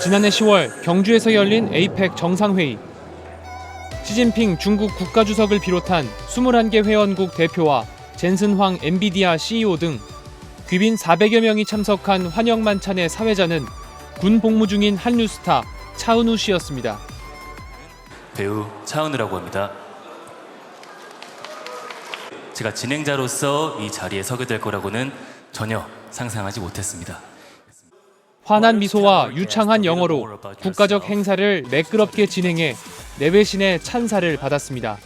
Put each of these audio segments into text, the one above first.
지난해 10월 경주에서 열린 에이펙 정상회의. 시진핑 중국 국가주석을 비롯한 21개 회원국 대표와 젠슨 황 엔비디아 CEO 등 귀빈 400여 명이 참석한 환영 만찬의 사회자는 군 복무 중인 한류 스타 차은우 씨였습니다. 배우 차은우라고 합니다. 제가 진행자로서 이 자리에 서게 될 거라고는 전혀 상상하지 못했습니다. 환한 미소와 유창한 영어로 국가적 행사를 매끄럽게 진행해 내외신의 찬사를 받았습니다.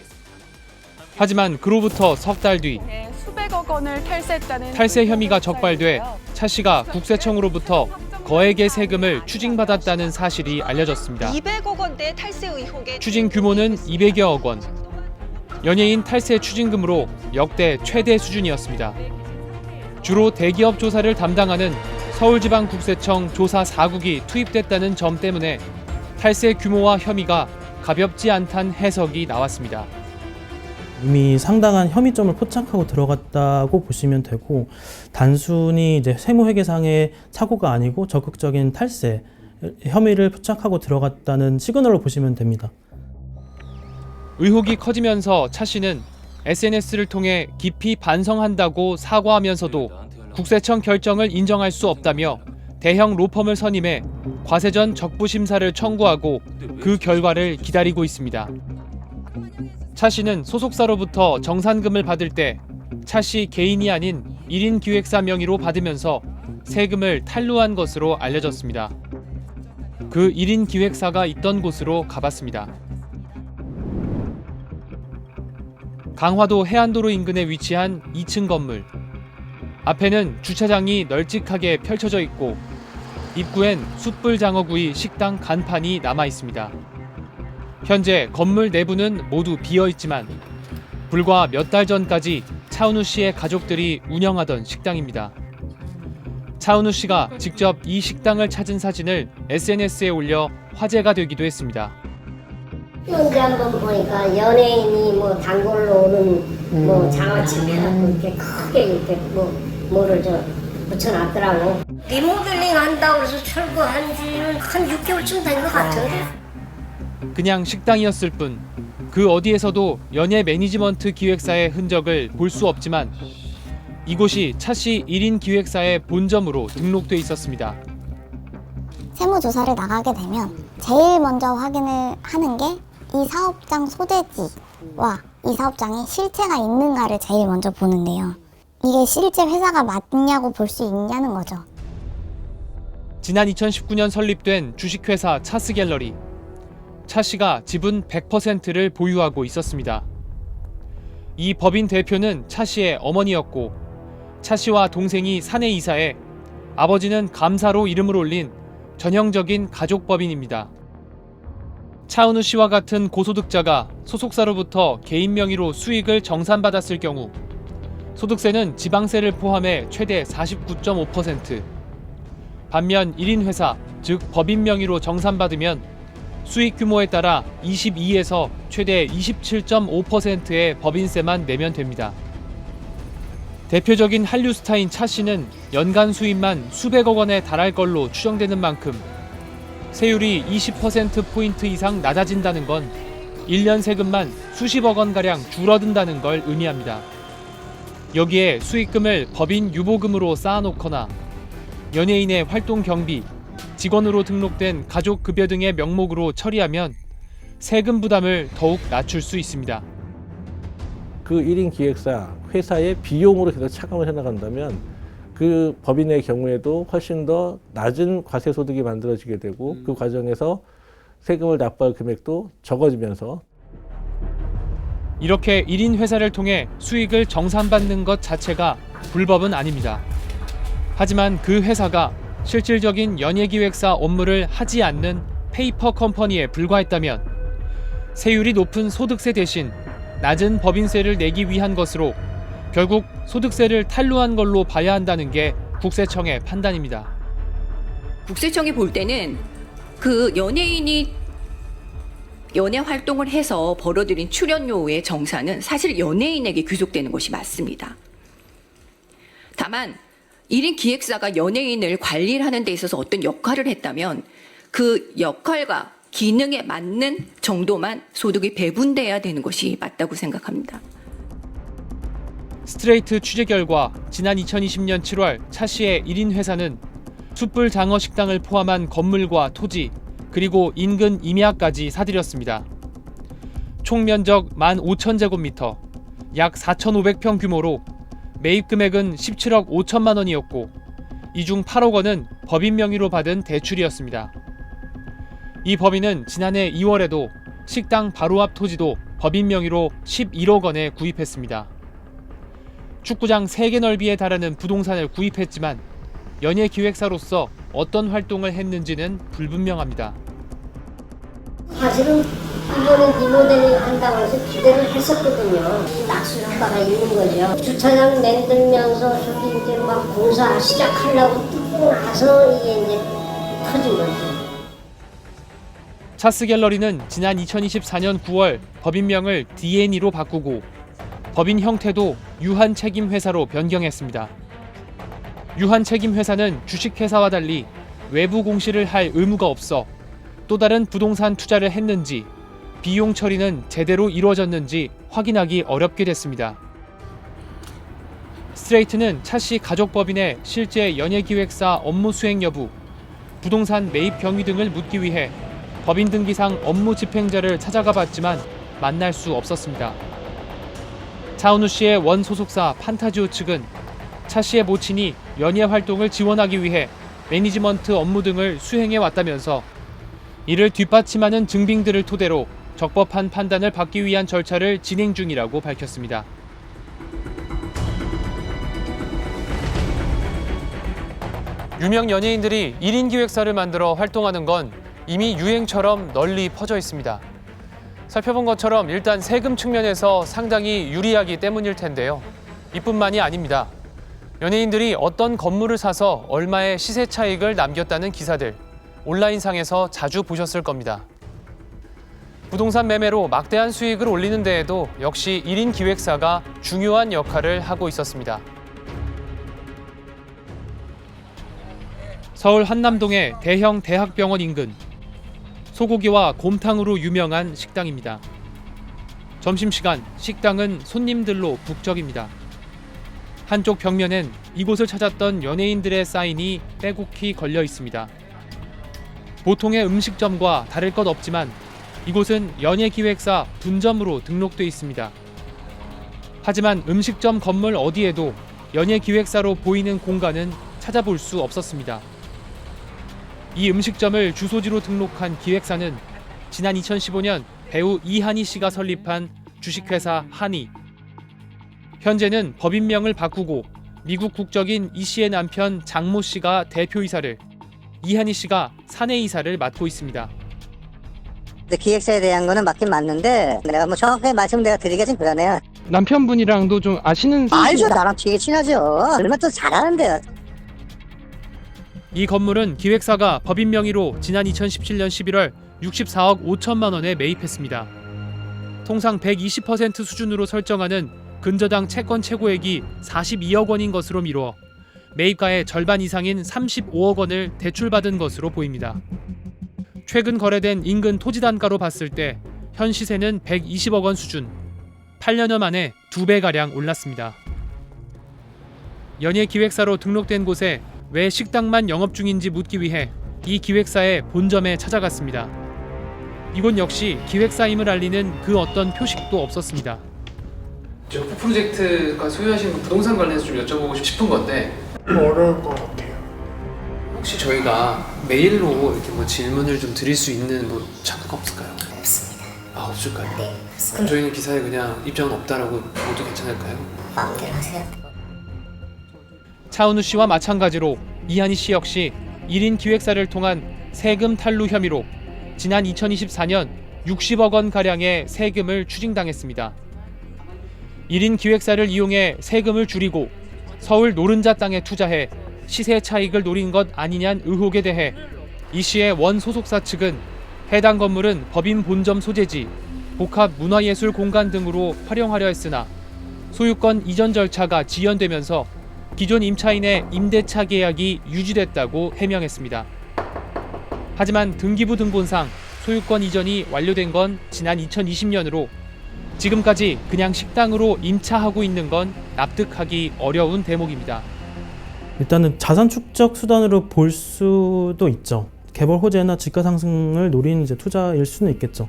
하지만 그로부터 석 달 뒤 수백억 원을 탈세했다는 탈세 혐의가 적발돼 차 씨가 국세청으로부터 거액의 세금을 추징받았다는 사실이 알려졌습니다. 200억 원대 탈세 의혹에 추징 규모는 200여억 원. 연예인 탈세 추징금으로 역대 최대 수준이었습니다. 주로 대기업 조사를 담당하는 서울지방국세청 조사 4국이 투입됐다는 점 때문에 탈세 규모와 혐의가 가볍지 않다는 해석이 나왔습니다. 이미 상당한 혐의점을 포착하고 들어갔다고 보시면 되고, 단순히 이제 세무회계상의 착오가 아니고 적극적인 탈세 혐의를 포착하고 들어갔다는 시그널로 보시면 됩니다. 의혹이 커지면서 차 씨는 SNS를 통해 깊이 반성한다고 사과하면서도 국세청 결정을 인정할 수 없다며 대형 로펌을 선임해 과세전 적부심사를 청구하고 그 결과를 기다리고 있습니다. 차 씨는 소속사로부터 정산금을 받을 때 차 씨 개인이 아닌 1인 기획사 명의로 받으면서 세금을 탈루한 것으로 알려졌습니다. 그 1인 기획사가 있던 곳으로 가봤습니다. 강화도 해안도로 인근에 위치한 2층 건물. 앞에는 주차장이 널찍하게 펼쳐져 있고 입구엔 숯불장어구이 식당 간판이 남아 있습니다. 현재 건물 내부는 모두 비어 있지만 불과 몇 달 전까지 차은우 씨의 가족들이 운영하던 식당입니다. 차은우 씨가 직접 이 식당을 찾은 사진을 SNS에 올려 화제가 되기도 했습니다. 언제 한번 보니까 연예인이 뭐 단골로 오는 뭐 장아찌 해갖고 이렇게 크게 이렇게 뭐를 붙여놨더라고. 리모델링 한다고 해서 철거한 지는 한 6개월쯤 된 것 같은데. 그냥 식당이었을 뿐 그 어디에서도 연예 매니지먼트 기획사의 흔적을 볼 수 없지만 이곳이 차 씨 1인 기획사의 본점으로 등록돼 있었습니다. 세무조사를 나가게 되면 제일 먼저 확인을 하는 게 이 사업장 소재지와 이 사업장에 실체가 있는가를 제일 먼저 보는데요. 이게 실제 회사가 맞냐고 볼 수 있냐는 거죠. 지난 2019년 설립된 주식회사 차스갤러리. 차 씨가 지분 100%를 보유하고 있었습니다. 이 법인 대표는 차 씨의 어머니였고 차 씨와 동생이 사내 이사해 아버지는 감사로 이름을 올린 전형적인 가족법인입니다. 차은우 씨와 같은 고소득자가 소속사로부터 개인 명의로 수익을 정산받았을 경우 소득세는 지방세를 포함해 최대 49.5%, 반면 1인 회사, 즉 법인 명의로 정산받으면 수익 규모에 따라 22에서 최대 27.5%의 법인세만 내면 됩니다. 대표적인 한류 스타인 차 씨는 연간 수입만 수백억 원에 달할 걸로 추정되는 만큼 세율이 20%포인트 이상 낮아진다는 건 1년 세금만 수십억 원가량 줄어든다는 걸 의미합니다. 여기에 수익금을 법인 유보금으로 쌓아놓거나 연예인의 활동 경비, 직원으로 등록된 가족급여 등의 명목으로 처리하면 세금 부담을 더욱 낮출 수 있습니다. 그 1인 기획사, 회사의 비용으로 계속 차감을 해나간다면 그 법인의 경우에도 훨씬 더 낮은 과세소득이 만들어지게 되고 그 과정에서 세금을 납부할 금액도 적어지면서 이렇게 1인 회사를 통해 수익을 정산받는 것 자체가 불법은 아닙니다. 하지만 그 회사가 실질적인 연예기획사 업무를 하지 않는 페이퍼 컴퍼니에 불과했다면 세율이 높은 소득세 대신 낮은 법인세를 내기 위한 것으로 결국 소득세를 탈루한 걸로 봐야 한다는 게 국세청의 판단입니다. 국세청이 볼 때는 그 연예인이 연예 활동을 해서 벌어들인 출연료의 정산은 사실 연예인에게 귀속되는 것이 맞습니다. 다만 1인 기획사가 연예인을 관리를 하는 데 있어서 어떤 역할을 했다면 그 역할과 기능에 맞는 정도만 소득이 배분돼야 되는 것이 맞다고 생각합니다. 스트레이트 취재 결과 지난 2020년 7월 차 씨의 1인 회사는 숯불 장어 식당을 포함한 건물과 토지, 그리고 인근 임야까지 사들였습니다. 총 면적 15,000제곱미터, 약 4,500평 규모로 매입 금액은 17억 5천만 원이었고 이 중 8억 원은 법인 명의로 받은 대출이었습니다. 이 법인은 지난해 2월에도 식당 바로 앞 토지도 법인 명의로 11억 원에 구입했습니다. 축구장 3개 넓이에 달하는 부동산을 구입했지만 연예기획사로서 어떤 활동을 했는지는 불분명합니다. 사실은 이번에 리모델링 한다고 해서 기대를 했었거든요. 낙수 효과가 있는 거죠. 주차장 만들면서 저기 이제 막 공사 시작하려고 뜯고 나서 이게 이제 터진 거죠. 차스 갤러리는 지난 2024년 9월 법인명을 D&E로 바꾸고 법인 형태도 유한책임회사로 변경했습니다. 유한책임회사는 주식회사와 달리 외부 공시를 할 의무가 없어 또 다른 부동산 투자를 했는지 비용 처리는 제대로 이루어졌는지 확인하기 어렵게 됐습니다. 스트레이트는 차씨 가족법인의 실제 연예기획사 업무 수행 여부, 부동산 매입 경위 등을 묻기 위해 법인 등기상 업무 집행자를 찾아가 봤지만 만날 수 없었습니다. 차은우 씨의 원 소속사 판타지오 측은 차 씨의 모친이 연예 활동을 지원하기 위해 매니지먼트 업무 등을 수행해 왔다면서 이를 뒷받침하는 증빙들을 토대로 적법한 판단을 받기 위한 절차를 진행 중이라고 밝혔습니다. 유명 연예인들이 1인 기획사를 만들어 활동하는 건 이미 유행처럼 널리 퍼져 있습니다. 살펴본 것처럼 일단 세금 측면에서 상당히 유리하기 때문일 텐데요. 이뿐만이 아닙니다. 연예인들이 어떤 건물을 사서 얼마의 시세 차익을 남겼다는 기사들 온라인상에서 자주 보셨을 겁니다. 부동산 매매로 막대한 수익을 올리는 데에도 역시 1인 기획사가 중요한 역할을 하고 있었습니다. 서울 한남동의 대형 대학병원 인근 소고기와 곰탕으로 유명한 식당입니다. 점심시간 식당은 손님들로 북적입니다. 한쪽 벽면엔 이곳을 찾았던 연예인들의 사인이 빼곡히 걸려 있습니다. 보통의 음식점과 다를 것 없지만 이곳은 연예기획사 분점으로 등록돼 있습니다. 하지만 음식점 건물 어디에도 연예기획사로 보이는 공간은 찾아볼 수 없었습니다. 이 음식점을 주소지로 등록한 기획사는 지난 2015년 배우 이한희 씨가 설립한 주식회사 한희. 현재는 법인명을 바꾸고 미국 국적인 이 씨의 남편 장모 씨가 대표이사를, 이한희 씨가 사내이사를 맡고 있습니다. 기획사에 대한 거는 맞긴 맞는데 내가 뭐 정확하게 말씀 내가 드리기가 좀 그러네요. 남편분이랑도 좀 아시는 알죠. 나랑 되게 친하죠. 얼마나 또 잘하는데요. 이 건물은 기획사가 법인 명의로 지난 2017년 11월 64억 5천만 원에 매입했습니다. 통상 120% 수준으로 설정하는 근저당 채권 최고액이 42억 원인 것으로 미루어 매입가의 절반 이상인 35억 원을 대출받은 것으로 보입니다. 최근 거래된 인근 토지 단가로 봤을 때 현 시세는 120억 원 수준, 8년여 만에 2배가량 올랐습니다. 연예기획사로 등록된 곳에 왜 식당만 영업 중인지 묻기 위해 이 기획사의 본점에 찾아갔습니다. 이곳 역시 기획사임을 알리는 그 어떤 표식도 없었습니다. 저 프로젝트가 소유하시는 부동산 관련해서 좀 여쭤보고 싶은 건데 어려울 것 같아요. 혹시 저희가 메일로 이렇게 뭐 질문을 좀 드릴 수 있는 뭐 창구가 없을까요? 없습니다. 아, 없을까요? 네, 그럼 없습니다. 저희는 기사에 그냥 입장은 없다라고 모두 괜찮을까요? 마음대로 하세요. 차은우 씨와 마찬가지로 이한희 씨 역시 1인 기획사를 통한 세금 탈루 혐의로 지난 2024년 60억 원 가량의 세금을 추징당했습니다. 1인 기획사를 이용해 세금을 줄이고 서울 노른자 땅에 투자해 시세 차익을 노린 것 아니냐는 의혹에 대해 이 씨의 원 소속사 측은 해당 건물은 법인 본점 소재지 복합 문화예술 공간 등으로 활용하려 했으나 소유권 이전 절차가 지연되면서 기존 임차인의 임대차 계약이 유지됐다고 해명했습니다. 하지만 등기부 등본상 소유권 이전이 완료된 건 지난 2020년으로 지금까지 그냥 식당으로 임차하고 있는 건 납득하기 어려운 대목입니다. 일단은 자산 축적 수단으로 볼 수도 있죠. 개발 호재나 지가 상승을 노리는 이제 투자일 수는 있겠죠.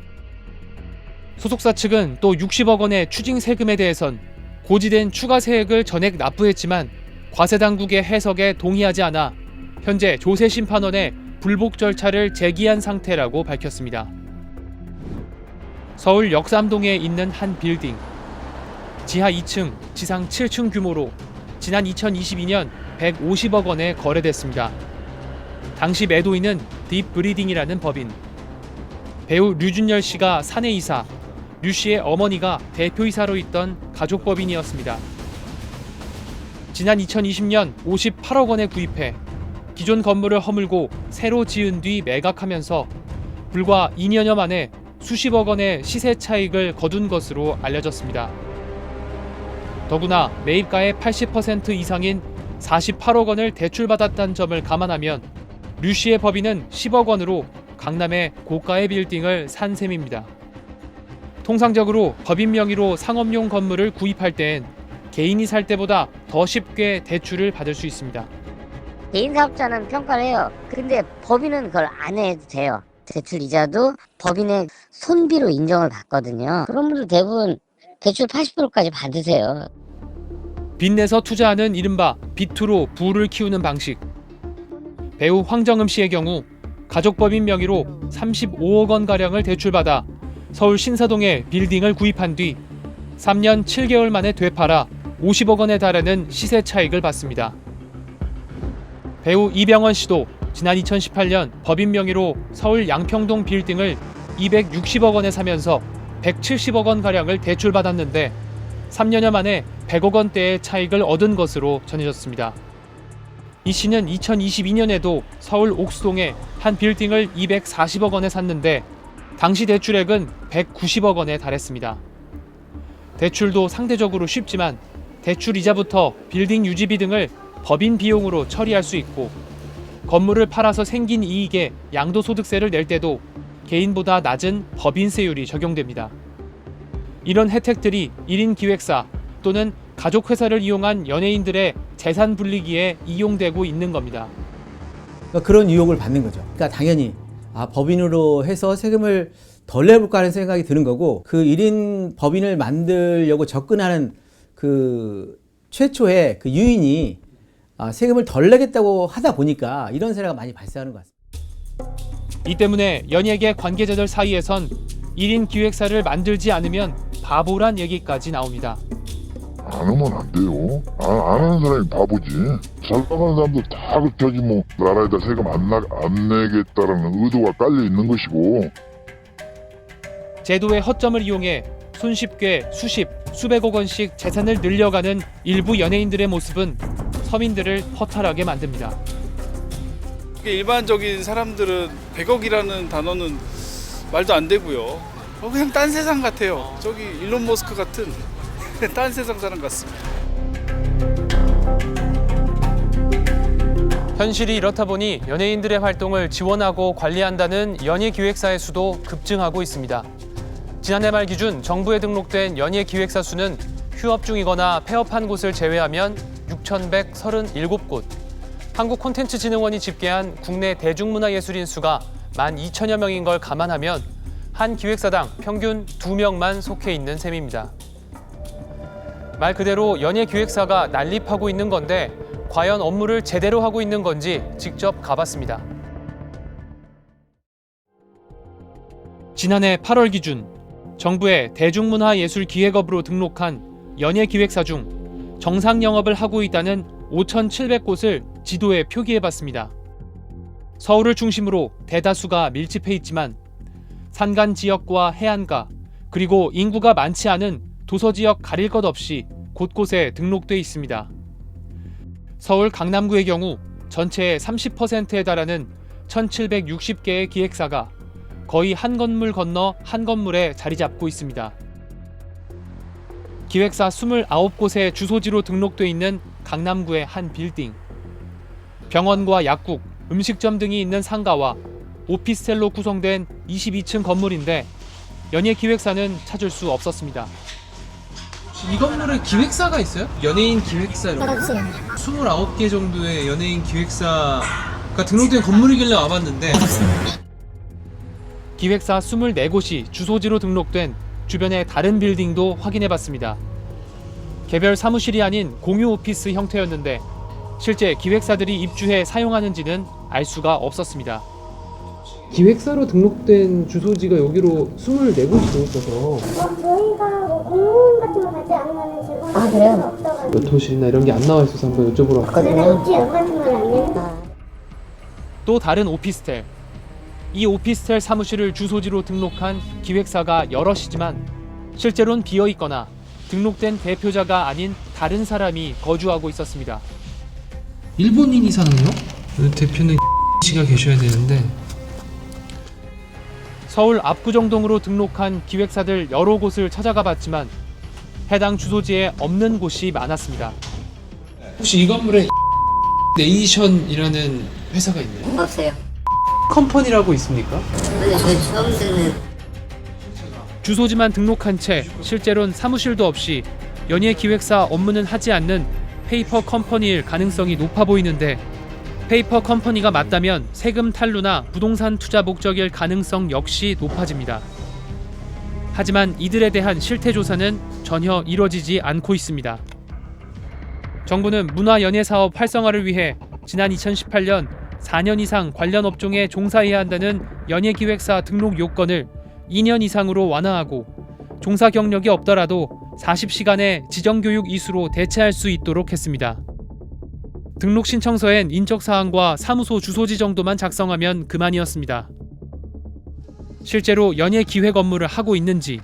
소속사 측은 또 60억 원의 추징 세금에 대해선 고지된 추가 세액을 전액 납부했지만 과세 당국의 해석에 동의하지 않아 현재 조세심판원에 불복 절차를 제기한 상태라고 밝혔습니다. 서울 역삼동에 있는 한 빌딩. 지하 2층, 지상 7층 규모로 지난 2022년 150억 원에 거래됐습니다. 당시 매도인은 딥브리딩이라는 법인. 배우 류준열 씨가 사내이사, 류 씨의 어머니가 대표이사로 있던 가족법인이었습니다. 지난 2020년 58억 원에 구입해 기존 건물을 허물고 새로 지은 뒤 매각하면서 불과 2년여 만에 수십억 원의 시세 차익을 거둔 것으로 알려졌습니다. 더구나 매입가의 80% 이상인 48억 원을 대출받았다는 점을 감안하면 류 씨의 법인은 10억 원으로 강남의 고가의 빌딩을 산 셈입니다. 통상적으로 법인 명의로 상업용 건물을 구입할 땐 개인이 살 때보다 더 쉽게 대출을 받을 수 있습니다. 개인 사업자는 평가를 해요. 근데 법인은 그걸 안 해도 돼요. 대출 이자도 법인의 손비로 인정을 받거든요. 그런 분들 대부분 대출 80%까지 받으세요. 빚내서 투자하는 이른바 빚투로 부를 키우는 방식. 배우 황정음 씨의 경우 가족법인 명의로 35억 원가량을 대출받아 서울 신사동에 빌딩을 구입한 뒤 3년 7개월 만에 되팔아 50억 원에 달하는 시세 차익을 받습니다. 배우 이병헌 씨도 지난 2018년 법인 명의로 서울 양평동 빌딩을 260억 원에 사면서 170억 원가량을 대출받았는데 3년여 만에 100억 원대의 차익을 얻은 것으로 전해졌습니다. 이 씨는 2022년에도 서울 옥수동에 한 빌딩을 240억 원에 샀는데 당시 대출액은 190억 원에 달했습니다. 대출도 상대적으로 쉽지만 대출 이자부터 빌딩 유지비 등을 법인 비용으로 처리할 수 있고 건물을 팔아서 생긴 이익에 양도소득세를 낼 때도 개인보다 낮은 법인세율이 적용됩니다. 이런 혜택들이 1인 기획사 또는 가족회사를 이용한 연예인들의 재산 불리기에 이용되고 있는 겁니다. 그러니까 그런 유혹을 받는 거죠. 그러니까 당연히 법인으로 해서 세금을 덜 내볼까 하는 생각이 드는 거고, 그 1인 법인을 만들려고 접근하는 그 최초의 그 유인이 세금을 덜 내겠다고 하다 보니까 이런 사례가 많이 발생하는 것 같습니다. 이 때문에 연예계 관계자들 사이에선 1인 기획사를 만들지 않으면 바보란 얘기까지 나옵니다. 안 하면 안 돼요. 안 하는 사람이 바보지. 잘 나가는 사람들 다 저기 뭐 나라에다 세금 안 내겠다라는 의도가 깔려 있는 것이고. 제도의 허점을 이용해 손쉽게 수백억 원씩 재산을 늘려가는 일부 연예인들의 모습은 서민들을 허탈하게 만듭니다. 일반적인 사람들은 100억이라는 단어는 말도 안 되고요. 그냥 딴 세상 같아요. 저기 일론 머스크 같은 딴 세상 사람 같습니다. 현실이 이렇다 보니 연예인들의 활동을 지원하고 관리한다는 연예기획사의 수도 급증하고 있습니다. 지난해 말 기준 정부에 등록된 연예기획사 수는 휴업 중이거나 폐업한 곳을 제외하면 6,137곳. 한국콘텐츠진흥원이 집계한 국내 대중문화예술인 수가 12,000여 명인 걸 감안하면 한 기획사당 평균 2명만 속해 있는 셈입니다. 말 그대로 연예기획사가 난립하고 있는 건데 과연 업무를 제대로 하고 있는 건지 직접 가봤습니다. 지난해 8월 기준 정부의 대중문화예술기획업으로 등록한 연예기획사 중 정상 영업을 하고 있다는 5,700곳을 지도에 표기해봤습니다. 서울을 중심으로 대다수가 밀집해 있지만 산간 지역과 해안가 그리고 인구가 많지 않은 도서지역 가릴 것 없이 곳곳에 등록돼 있습니다. 서울 강남구의 경우 전체의 30%에 달하는 1,760개의 기획사가 거의 한 건물 건너 한 건물에 자리 잡고 있습니다. 기획사 29곳의 주소지로 등록돼 있는 강남구의 한 빌딩. 병원과 약국, 음식점 등이 있는 상가와 오피스텔로 구성된 22층 건물인데 연예기획사는 찾을 수 없었습니다. 이 건물에 기획사가 있어요? 연예인 기획사 이런 거? 29개 정도의 연예인 기획사가 등록된 건물이길래 와봤는데 기획사 24곳이 주소지로 등록된 주변의 다른 빌딩도 확인해봤습니다. 개별 사무실이 아닌 공유 오피스 형태였는데 실제 기획사들이 입주해 사용하는지는 알 수가 없었습니다. 기획사로 등록된 주소지가 여기로 24곳이 더 있어서 저희가 뭐 공무원 같은 거 받지 않으면 직원이 아, 그래요? 몇 호실이나 이런 게 안 나와 있어서 한번 여쭤보러 왔거든요. 혹시 연 같은 건 안 내요? 또 다른 오피스텔. 이 오피스텔 사무실을 주소지로 등록한 기획사가 여럿이지만 실제로는 비어 있거나 등록된 대표자가 아닌 다른 사람이 거주하고 있었습니다. 일본인이 사는요? 대표는 씨가 계셔야 되는데 서울 압구정동으로 등록한 기획사들 여러 곳을 찾아가 봤지만 해당 주소지에 없는 곳이 많았습니다. 혹시 이 건물에 네이션이라는 회사가 있나요? 없어요. 컴퍼니라고 있습니까? 근데 저 처음 듣는. 주소지만 등록한 채 실제로는 사무실도 없이 연예기획사 업무는 하지 않는 페이퍼 컴퍼니일 가능성이 높아 보이는데 페이퍼 컴퍼니가 맞다면 세금 탈루나 부동산 투자 목적일 가능성 역시 높아집니다. 하지만 이들에 대한 실태 조사는 전혀 이뤄지지 않고 있습니다. 정부는 문화연예사업 활성화를 위해 지난 2018년 4년 이상 관련 업종에 종사해야 한다는 연예기획사 등록 요건을 2년 이상으로 완화하고 종사 경력이 없더라도 40시간의 지정교육 이수로 대체할 수 있도록 했습니다. 등록 신청서엔 인적사항과 사무소 주소지 정도만 작성하면 그만이었습니다. 실제로 연예기획 업무를 하고 있는지,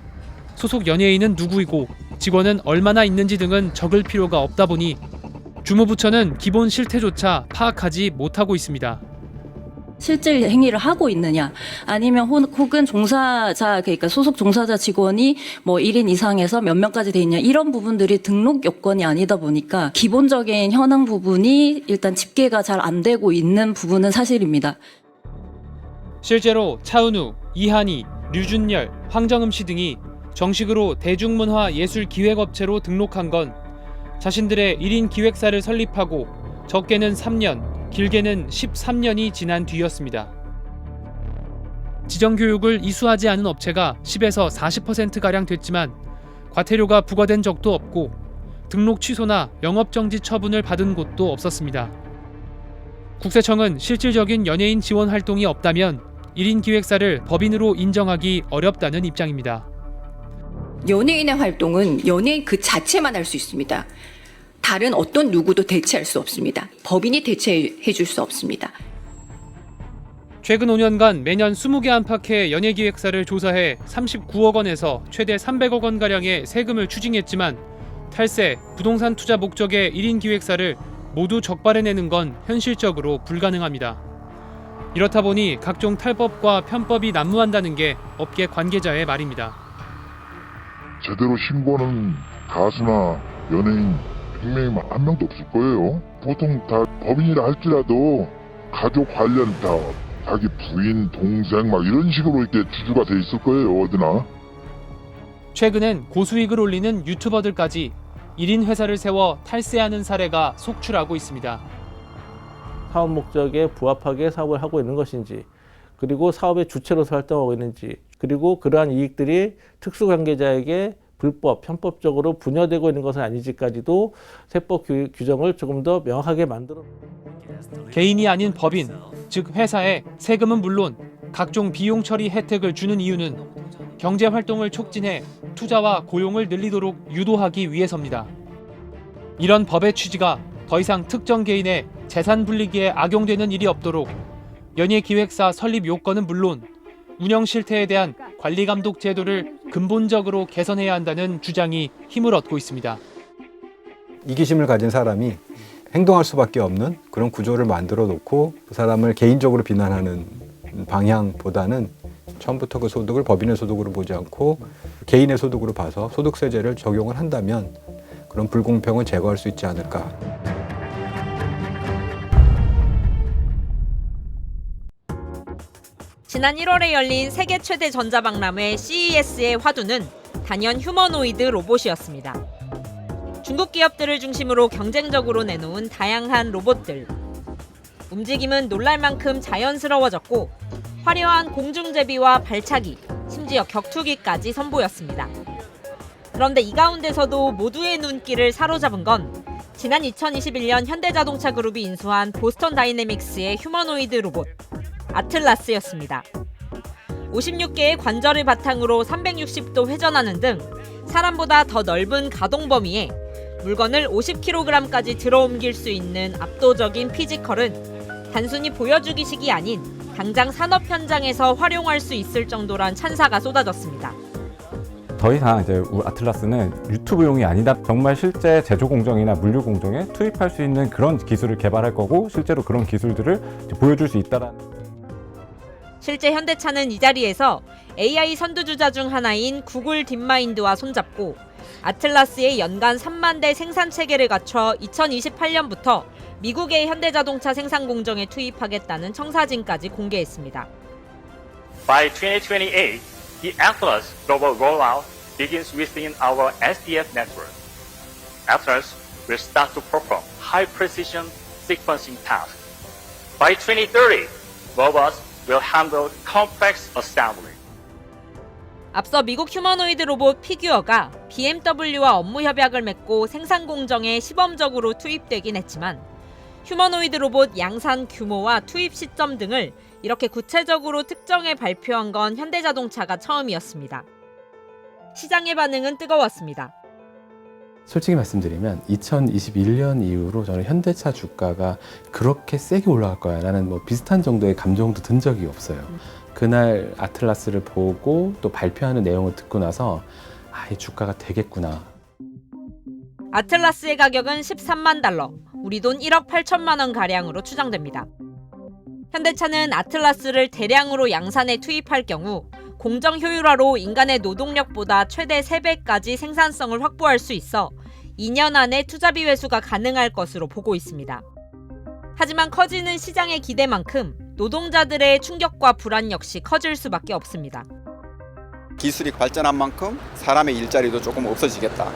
소속 연예인은 누구이고 직원은 얼마나 있는지 등은 적을 필요가 없다 보니 주무부처는 기본 실태조차 파악하지 못하고 있습니다. 실질 행위를 하고 있느냐 아니면 혹은 종사자 그러니까 소속 종사자 직원이 뭐 1인 이상에서 몇 명까지 돼 있냐 이런 부분들이 등록 요건이 아니다 보니까 기본적인 현황 부분이 일단 집계가 잘 안 되고 있는 부분은 사실입니다. 실제로 차은우, 이한희, 류준열, 황정음 씨 등이 정식으로 대중문화 예술기획업체로 등록한 건 자신들의 1인 기획사를 설립하고 적게는 3년, 길게는 13년이 지난 뒤였습니다. 지정교육을 이수하지 않은 업체가 10에서 40%가량 됐지만 과태료가 부과된 적도 없고 등록 취소나 영업정지 처분을 받은 곳도 없었습니다. 국세청은 실질적인 연예인 지원 활동이 없다면 1인 기획사를 법인으로 인정하기 어렵다는 입장입니다. 연예인의 활동은 연예인 그 자체만 할 수 있습니다. 다른 어떤 누구도 대체할 수 없습니다. 법인이 대체해 줄 수 없습니다. 최근 5년간 매년 20개 안팎의 연예기획사를 조사해 39억 원에서 최대 300억 원가량의 세금을 추징했지만 탈세, 부동산 투자 목적의 1인 기획사를 모두 적발해내는 건 현실적으로 불가능합니다. 이렇다 보니 각종 탈법과 편법이 난무한다는 게 업계 관계자의 말입니다. 제대로 신고하는 가수나 연예인 100명이 한 명도 없을 거예요. 보통 다 법인이라 할지라도 가족 관련 다 자기 부인, 동생 막 이런 식으로 이렇게 주주가 돼 있을 거예요. 어디나. 최근엔 고수익을 올리는 유튜버들까지 1인 회사를 세워 탈세하는 사례가 속출하고 있습니다. 사업 목적에 부합하게 사업을 하고 있는 것인지, 그리고 사업의 주체로서 활동하고 있는지, 그리고 그러한 이익들이 특수관계자에게 불법, 편법적으로 분여되고 있는 것은 아닌지까지도 세법 규정을 조금 더 명확하게 만들어. 개인이 아닌 법인, 즉 회사에 세금은 물론 각종 비용 처리 혜택을 주는 이유는 경제 활동을 촉진해 투자와 고용을 늘리도록 유도하기 위해서입니다. 이런 법의 취지가 더 이상 특정 개인의 재산 불리기에 악용되는 일이 없도록 연예기획사 설립 요건은 물론 운영 실태에 대한 관리 감독 제도를 근본적으로 개선해야 한다는 주장이 힘을 얻고 있습니다. 이기심을 가진 사람이 행동할 수밖에 없는 그런 구조를 만들어 놓고 그 사람을 개인적으로 비난하는 방향보다는 처음부터 그 소득을 법인의 소득으로 보지 않고 개인의 소득으로 봐서 소득세제를 적용을 한다면 그런 불공평을 제거할 수 있지 않을까. 지난 1월에 열린 세계 최대 전자박람회 CES의 화두는 단연 휴머노이드 로봇이었습니다. 중국 기업들을 중심으로 경쟁적으로 내놓은 다양한 로봇들. 움직임은 놀랄 만큼 자연스러워졌고 화려한 공중제비와 발차기, 심지어 격투기까지 선보였습니다. 그런데 이 가운데서도 모두의 눈길을 사로잡은 건 지난 2021년 현대자동차 그룹이 인수한 보스턴 다이내믹스의 휴머노이드 로봇 아틀라스였습니다. 56개의 관절을 바탕으로 360도 회전하는 등 사람보다 더 넓은 가동 범위에 물건을 50kg까지 들어옮길 수 있는 압도적인 피지컬은 단순히 보여주기식이 아닌 당장 산업 현장에서 활용할 수 있을 정도란 찬사가 쏟아졌습니다. 더 이상 이제 아틀라스는 유튜브용이 아니다. 정말 실제 제조 공정이나 물류 공정에 투입할 수 있는 그런 기술을 개발할 거고 실제로 그런 기술들을 보여줄 수 있다라는. 실제 현대차는 이 자리에서 AI 선두주자 중 하나인 구글 딥마인드와 손잡고 아틀라스의 연간 3만 대 생산 체계를 갖춰 2028년부터 미국의 현대자동차 생산 공정에 투입하겠다는 청사진까지 공개했습니다. By 2028, the Atlas global rollout begins within our SDF network. Atlas will start to perform high-precision sequencing tasks. By 2030, robots will handle complex assembly. 앞서 미국 휴머노이드 로봇 피규어가 BMW와 업무 협약을 맺고 생산 공정에 시범적으로 투입되긴 했지만 휴머노이드 로봇 양산 규모와 투입 시점 등을 이렇게 구체적으로 특정해 발표한 건 현대자동차가 처음이었습니다. 시장의 반응은 뜨거웠습니다. 솔직히 말씀드리면 2021년 이후로 저는 현대차 주가가 그렇게 세게 올라갈 거야라는 비슷한 정도의 감정도 든 적이 없어요. 그날 아틀라스를 보고 또 발표하는 내용을 듣고 나서 이 주가가 되겠구나. 아틀라스의 가격은 13만 달러, 우리 돈 1억 8천만 원 가량으로 추정됩니다. 현대차는 아틀라스를 대량으로 양산에 투입할 경우 공정 효율화로 인간의 노동력보다 최대 3배까지 생산성을 확보할 수 있어 2년 안에 투자비 회수가 가능할 것으로 보고 있습니다. 하지만 커지는 시장의 기대만큼 노동자들의 충격과 불안 역시 커질 수밖에 없습니다. 기술이 발전한 만큼 사람의 일자리도 조금 없어지겠다.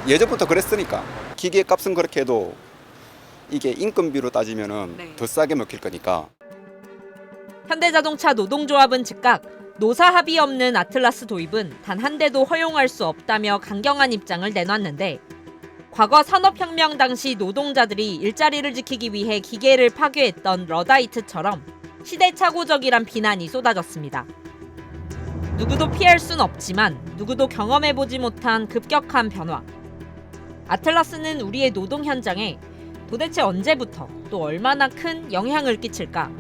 예전부터 그랬으니까 기계 값은 그렇게 해도 이게 인건비로 따지면은 더 싸게 먹힐 거니까. 현대자동차 노동조합은 즉각 노사 합의 없는 아틀라스 도입은 단 한 대도 허용할 수 없다며 강경한 입장을 내놨는데 과거 산업혁명 당시 노동자들이 일자리를 지키기 위해 기계를 파괴했던 러다이트처럼 시대착오적이란 비난이 쏟아졌습니다. 누구도 피할 순 없지만 누구도 경험해보지 못한 급격한 변화. 아틀라스는 우리의 노동 현장에 도대체 언제부터 또 얼마나 큰 영향을 끼칠까?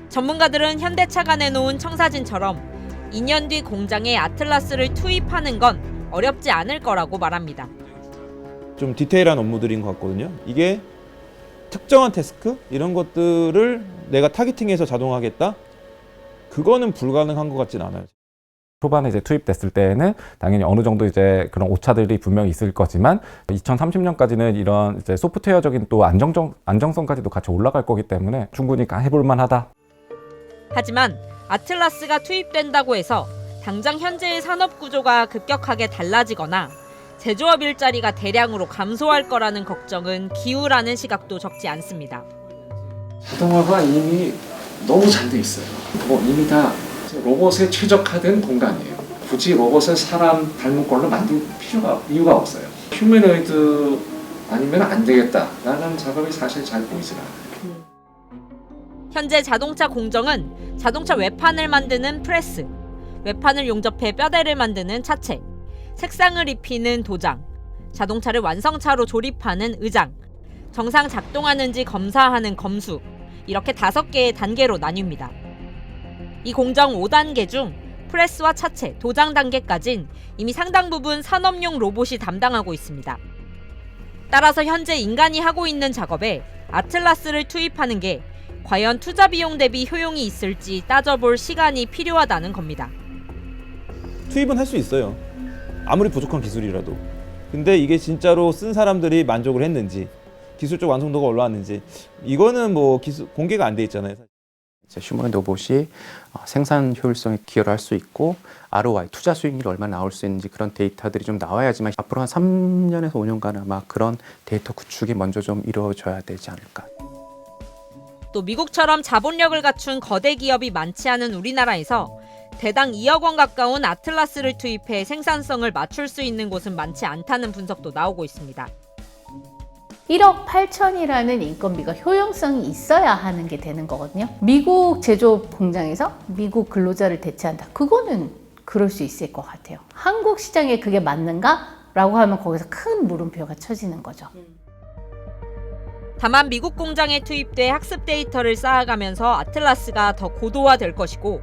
전문가들은 현대차가 내놓은 청사진처럼 2년 뒤 공장에 아틀라스를 투입하는 건 어렵지 않을 거라고 말합니다. 좀 디테일한 업무들인 것 같거든요. 이게 특정한 태스크 이런 것들을 내가 타겟팅해서 자동화하겠다? 그거는 불가능한 것 같진 않아요. 초반에 이제 투입됐을 때에는 당연히 어느 정도 이제 그런 오차들이 분명히 있을 거지만 2030년까지는 이런 이제 소프트웨어적인 또 안정성까지도 같이 올라갈 거기 때문에 충분히 해볼 만하다. 하지만 아틀라스가 투입된다고 해서 당장 현재의 산업 구조가 급격하게 달라지거나 제조업 일자리가 대량으로 감소할 거라는 걱정은 기우라는 시각도 적지 않습니다. 자동화가 이미 너무 잘 돼 있어요. 이미 다 로봇에 최적화된 공간이에요. 굳이 로봇을 사람 닮은 걸로 만들 이유가 없어요. 휴머노이드 아니면 안 되겠다라는 작업이 사실 잘 보이질 않아요. 현재 자동차 공정은 자동차 외판을 만드는 프레스, 외판을 용접해 뼈대를 만드는 차체, 색상을 입히는 도장, 자동차를 완성차로 조립하는 의장, 정상 작동하는지 검사하는 검수, 이렇게 5개의 단계로 나뉩니다. 이 공정 5단계 중 프레스와 차체, 도장 단계까진 이미 상당 부분 산업용 로봇이 담당하고 있습니다. 따라서 현재 인간이 하고 있는 작업에 아틀라스를 투입하는 게 과연 투자 비용 대비 효용이 있을지 따져볼 시간이 필요하다는 겁니다. 투입은 할 수 있어요. 아무리 부족한 기술이라도. 근데 이게 진짜로 쓴 사람들이 만족을 했는지, 기술적 완성도가 올라왔는지, 이거는 기술 공개가 안 돼 있잖아요. 휴머노이드 로봇이 생산 효율성에 기여를 할 수 있고 ROI, 투자 수익률이 얼마나 나올 수 있는지 그런 데이터들이 좀 나와야지만 앞으로 한 3년에서 5년간 아마 그런 데이터 구축이 먼저 좀 이루어져야 되지 않을까. 또 미국처럼 자본력을 갖춘 거대 기업이 많지 않은 우리나라에서 대당 2억 원 가까운 아틀라스를 투입해 생산성을 맞출 수 있는 곳은 많지 않다는 분석도 나오고 있습니다. 1억 8천이라는 인건비가 효용성이 있어야 하는 게 되는 거거든요. 미국 제조업 공장에서 미국 근로자를 대체한다. 그거는 그럴 수 있을 것 같아요. 한국 시장에 그게 맞는가? 라고 하면 거기서 큰 물음표가 쳐지는 거죠. 다만 미국 공장에 투입돼 학습 데이터를 쌓아가면서 아틀라스가 더 고도화될 것이고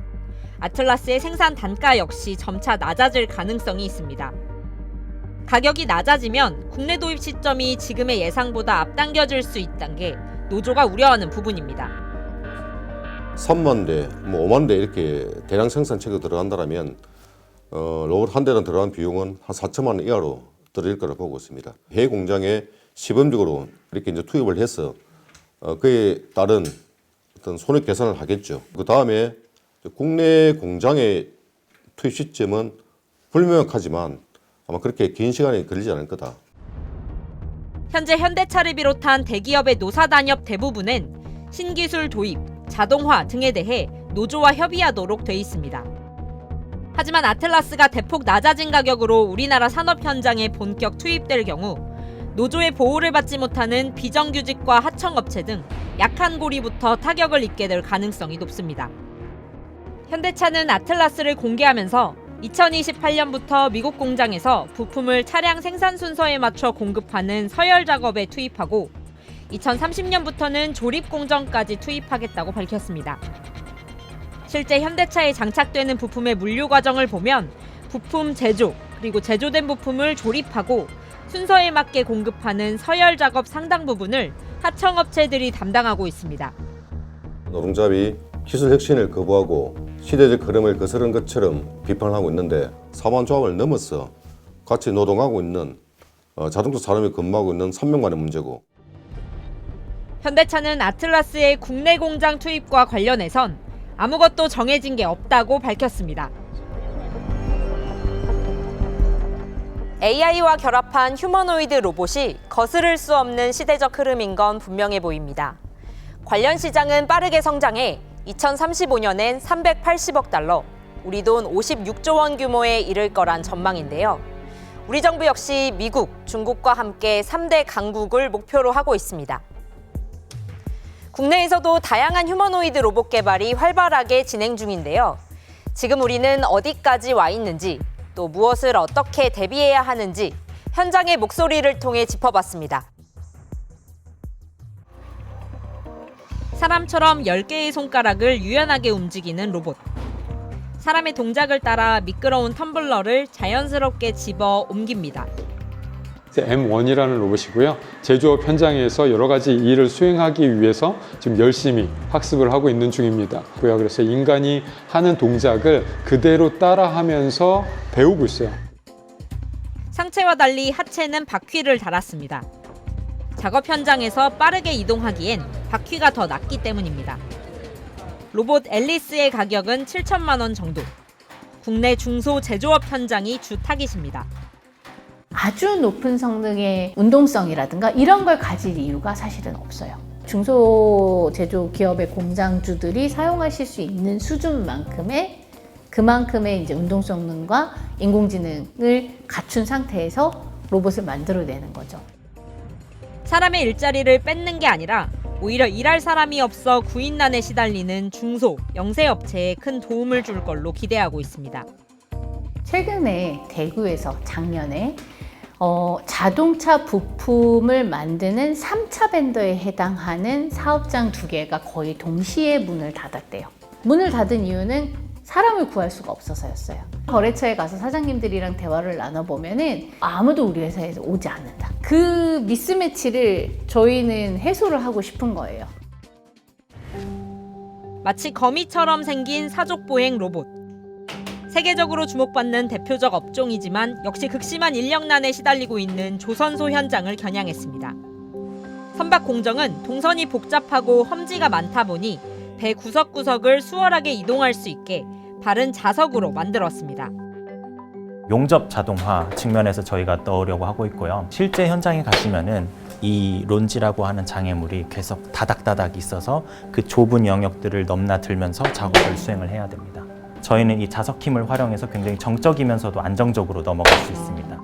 아틀라스의 생산 단가 역시 점차 낮아질 가능성이 있습니다. 가격이 낮아지면 국내 도입 시점이 지금의 예상보다 앞당겨질 수 있다는 게 노조가 우려하는 부분입니다. 3만 대, 5만 대 이렇게 대량 생산체가 들어간다면 로봇 한 대당 들어간 비용은 한 4천만 원 이하로 들어질 거라 보고 있습니다. 해외 공장에 시범적으로 이렇게 이제 투입을 해서 그에 따른 어떤 손익 계산을 하겠죠. 그 다음에 국내 공장의 투입 시점은 불명확하지만 아마 그렇게 긴 시간이 걸리지 않을 거다. 현재 현대차를 비롯한 대기업의 노사 단협 대부분은 신기술 도입, 자동화 등에 대해 노조와 협의하도록 돼 있습니다. 하지만 아틀라스가 대폭 낮아진 가격으로 우리나라 산업 현장에 본격 투입될 경우 노조의 보호를 받지 못하는 비정규직과 하청업체 등 약한 고리부터 타격을 입게 될 가능성이 높습니다. 현대차는 아틀라스를 공개하면서 2028년부터 미국 공장에서 부품을 차량 생산 순서에 맞춰 공급하는 서열 작업에 투입하고 2030년부터는 조립 공정까지 투입하겠다고 밝혔습니다. 실제 현대차에 장착되는 부품의 물류 과정을 보면 부품 제조, 그리고 제조된 부품을 조립하고 순서에 맞게 공급하는 서열 작업 상당 부분을 하청업체들이 담당하고 있습니다. 노동조합이 기술 혁신을 거부하고 시대적 흐름을 거스른 것처럼 비판을 하고 있는데 사무조합을 넘어서 같이 노동하고 있는 자동차 산업에 근무하고 있는 선명만의 문제고 현대차는 아틀라스의 국내 공장 투입과 관련해선 아무것도 정해진 게 없다고 밝혔습니다. AI와 결합한 휴머노이드 로봇이 거스를 수 없는 시대적 흐름인 건 분명해 보입니다. 관련 시장은 빠르게 성장해 2035년엔 380억 달러, 우리 돈 56조 원 규모에 이를 거란 전망인데요. 우리 정부 역시 미국, 중국과 함께 3대 강국을 목표로 하고 있습니다. 국내에서도 다양한 휴머노이드 로봇 개발이 활발하게 진행 중인데요. 지금 우리는 어디까지 와 있는지, 또 무엇을 어떻게 대비해야 하는지 현장의 목소리를 통해 짚어봤습니다. 사람처럼 10개의 손가락을 유연하게 움직이는 로봇. 사람의 동작을 따라 미끄러운 텀블러를 자연스럽게 집어 옮깁니다. M1이라는 로봇이고요. 제조업 현장에서 여러 가지 일을 수행하기 위해서 지금 열심히 학습을 하고 있는 중입니다. 그래서 인간이 하는 동작을 그대로 따라하면서 배우고 있어요. 상체와 달리 하체는 바퀴를 달았습니다. 작업 현장에서 빠르게 이동하기엔 바퀴가 더 낫기 때문입니다. 로봇 앨리스의 가격은 7천만 원 정도. 국내 중소 제조업 현장이 주 타깃입니다. 아주 높은 성능의 운동성이라든가 이런 걸 가질 이유가 사실은 없어요. 중소 제조 기업의 공장주들이 사용하실 수 있는 수준만큼의 그만큼의 이제 운동 성능과 인공지능을 갖춘 상태에서 로봇을 만들어내는 거죠. 사람의 일자리를 뺏는 게 아니라 오히려 일할 사람이 없어 구인난에 시달리는 중소, 영세업체에 큰 도움을 줄 걸로 기대하고 있습니다. 최근에 대구에서 작년에 자동차 부품을 만드는 3차 벤더에 해당하는 사업장 2개가 거의 동시에 문을 닫았대요. 문을 닫은 이유는 사람을 구할 수가 없어서였어요. 거래처에 가서 사장님들이랑 대화를 나눠보면은 아무도 우리 회사에서 오지 않는다. 그 미스매치를 저희는 해소를 하고 싶은 거예요. 마치 거미처럼 생긴 사족보행 로봇. 세계적으로 주목받는 대표적 업종이지만 역시 극심한 인력난에 시달리고 있는 조선소 현장을 겨냥했습니다. 선박 공정은 동선이 복잡하고 험지가 많다 보니 배 구석구석을 수월하게 이동할 수 있게 바른 자석으로 만들었습니다. 용접 자동화 측면에서 저희가 넣으려고 하고 있고요. 실제 현장에 가시면은 이 론지라고 하는 장애물이 계속 다닥다닥 있어서 그 좁은 영역들을 넘나들면서 작업을 수행을 해야 됩니다. 저희는 이 자석 힘을 활용해서 굉장히 정적이면서도 안정적으로 넘어갈 수 있습니다.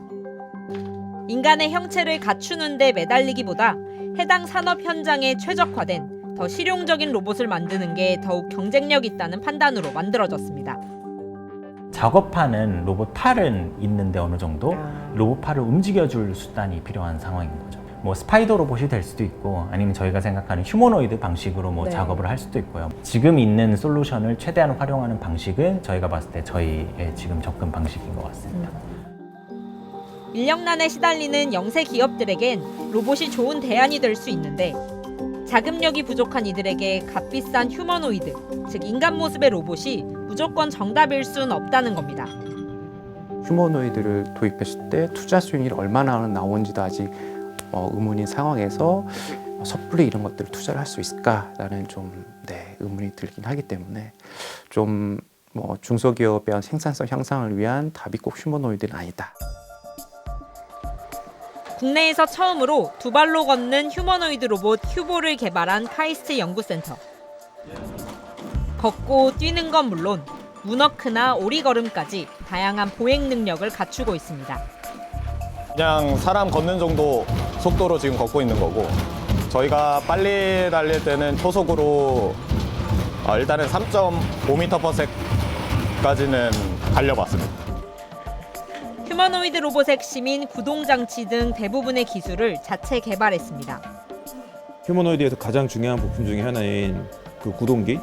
인간의 형체를 갖추는 데 매달리기보다 해당 산업 현장에 최적화된 더 실용적인 로봇을 만드는 게 더욱 경쟁력 있다는 판단으로 만들어졌습니다. 작업하는 로봇 팔은 있는데 어느 정도 로봇 팔을 움직여줄 수단이 필요한 상황인 거죠. 뭐 스파이더 로봇이 될 수도 있고 아니면 저희가 생각하는 휴머노이드 방식으로 뭐 작업을 할 수도 있고요. 지금 있는 솔루션을 최대한 활용하는 방식은 저희가 봤을 때 저희의 지금 접근 방식인 것 같습니다. 인력난에 시달리는 영세 기업들에겐 로봇이 좋은 대안이 될 수 있는데 자금력이 부족한 이들에게 값비싼 휴머노이드, 즉 인간 모습의 로봇이 무조건 정답일 수는 없다는 겁니다. 휴머노이드를 도입했을 때 투자 수익률이 얼마나 나오는지도 아직 의문인 상황에서 섣불리 이런 것들을 투자를 할 수 있을까라는 좀 의문이 들긴 하기 때문에 좀 중소기업의 생산성 향상을 위한 답이 꼭 휴머노이드는 아니다. 국내에서 처음으로 두 발로 걷는 휴머노이드 로봇 휴보를 개발한 카이스트 연구센터. 걷고 뛰는 건 물론 문워크나 오리걸음까지 다양한 보행 능력을 갖추고 있습니다. 그냥 사람 걷는 정도 속도로 지금 걷고 있는 거고 저희가 빨리 달릴 때는 초속으로 일단은 3.5m/s까지는 달려봤습니다. 휴머노이드 로봇의 핵심인 구동장치 등 대부분의 기술을 자체 개발했습니다. 휴머노이드에서 가장 중요한 부품 중에 하나인 그 구동기,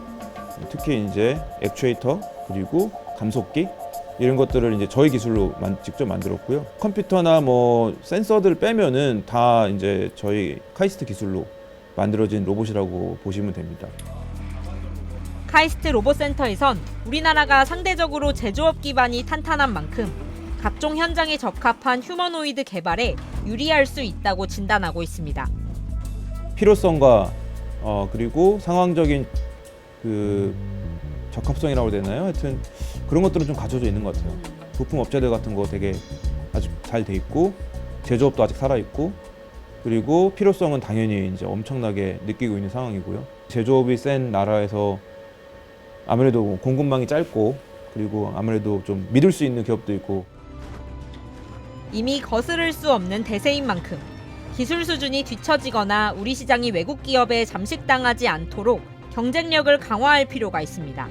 특히 이제 액추에이터 그리고 감속기 이런 것들을 이제 저희 기술로 직접 만들었고요. 컴퓨터나 뭐 센서들 빼면은 다 이제 저희 카이스트 기술로 만들어진 로봇이라고 보시면 됩니다. 카이스트 로봇센터에선 우리나라가 상대적으로 제조업 기반이 탄탄한 만큼 각종 현장에 적합한 휴머노이드 개발에 유리할 수 있다고 진단하고 있습니다. 필요성과 그리고 상황적인 그 적합성이라고 해야 되나요? 하여튼 그런 것들은 좀 갖춰져 있는 것 같아요. 부품 업체들 같은 거 되게 아주 잘 돼 있고 제조업도 아직 살아 있고 그리고 필요성은 당연히 이제 엄청나게 느끼고 있는 상황이고요. 제조업이 센 나라에서 아무래도 공급망이 짧고 그리고 아무래도 좀 믿을 수 있는 기업도 있고 이미 거스를 수 없는 대세인 만큼 기술 수준이 뒤처지거나 우리 시장이 외국 기업에 잠식당하지 않도록 경쟁력을 강화할 필요가 있습니다.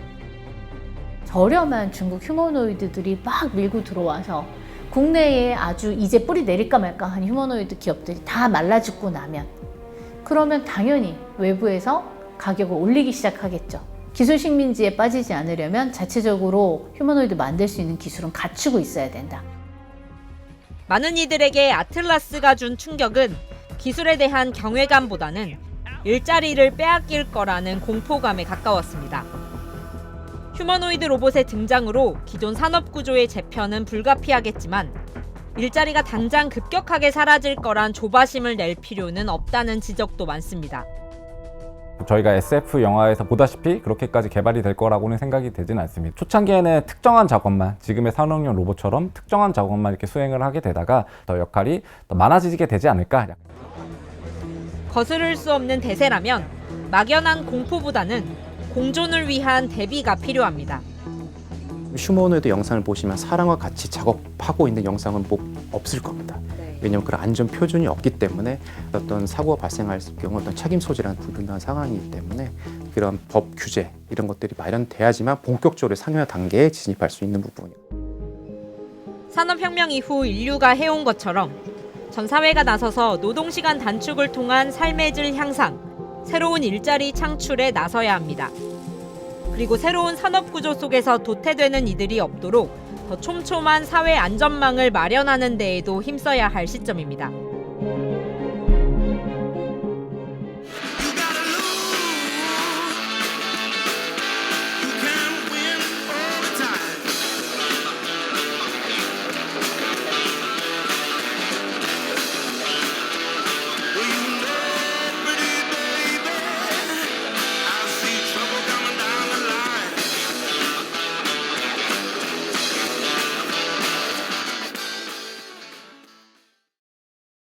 저렴한 중국 휴머노이드들이 막 밀고 들어와서 국내에 아주 이제 뿌리 내릴까 말까 한 휴머노이드 기업들이 다 말라 죽고 나면 그러면 당연히 외부에서 가격을 올리기 시작하겠죠. 기술 식민지에 빠지지 않으려면 자체적으로 휴머노이드 만들 수 있는 기술은 갖추고 있어야 된다. 많은 이들에게 아틀라스가 준 충격은 기술에 대한 경외감보다는 일자리를 빼앗길 거라는 공포감에 가까웠습니다. 휴머노이드 로봇의 등장으로 기존 산업 구조의 재편은 불가피하겠지만 일자리가 당장 급격하게 사라질 거란 조바심을 낼 필요는 없다는 지적도 많습니다. 저희가 SF 영화에서 보다시피 그렇게까지 개발이 될 거라고는 생각이 되진 않습니다. 초창기에는 특정한 작업만, 지금의 산업용 로봇처럼 특정한 작업만 이렇게 수행을 하게 되다가 더 역할이 더 많아지게 되지 않을까. 거스를 수 없는 대세라면 막연한 공포보다는 공존을 위한 대비가 필요합니다. 휴머노이드 영상을 보시면 사람과 같이 작업하고 있는 영상은 없을 겁니다. 왜냐하면 그런 안전 표준이 없기 때문에 어떤 사고가 발생할 경우 어떤 책임 소재라는 불분명한 상황이기 때문에 그런 법 규제 이런 것들이 마련돼야지만 본격적으로 상용화 단계에 진입할 수 있는 부분이에요. 산업혁명 이후 인류가 해온 것처럼 전 사회가 나서서 노동시간 단축을 통한 삶의 질 향상, 새로운 일자리 창출에 나서야 합니다. 그리고 새로운 산업구조 속에서 도태되는 이들이 없도록 더 촘촘한 사회 안전망을 마련하는 데에도 힘써야 할 시점입니다.